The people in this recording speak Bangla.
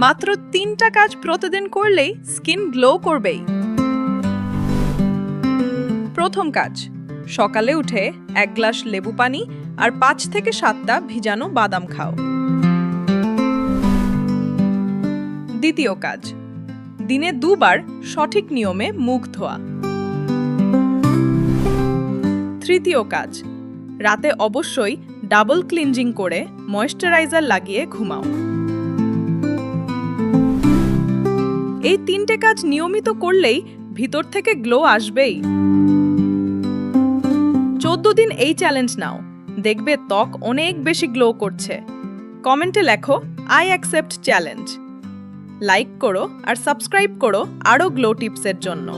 মাত্র 3টা কাজ প্রতিদিন করলেই স্কিন গ্লো করবেই। প্রথম কাজ, সকালে উঠে 1 গ্লাস লেবু পানি আর 5 থেকে 7টা ভিজানো বাদাম খাও। দ্বিতীয় কাজ, দিনে 2 বার সঠিক নিয়মে মুখ ধোয়া। তৃতীয় কাজ, রাতে অবশ্যই ডাবল ক্লিনজিং করে ময়েশ্চারাইজার লাগিয়ে ঘুমাও। এই 3টে কাজ নিয়মিত করলেই ভিতর থেকে গ্লো আসবেই। 14 দিন এই চ্যালেঞ্জ নাও, দেখবে ত্বক অনেক বেশি গ্লো করছে। কমেন্টে লেখো আই অ্যাকসেপ্ট চ্যালেঞ্জ। লাইক করো আর সাবস্ক্রাইব করো আরও গ্লো টিপসের জন্য।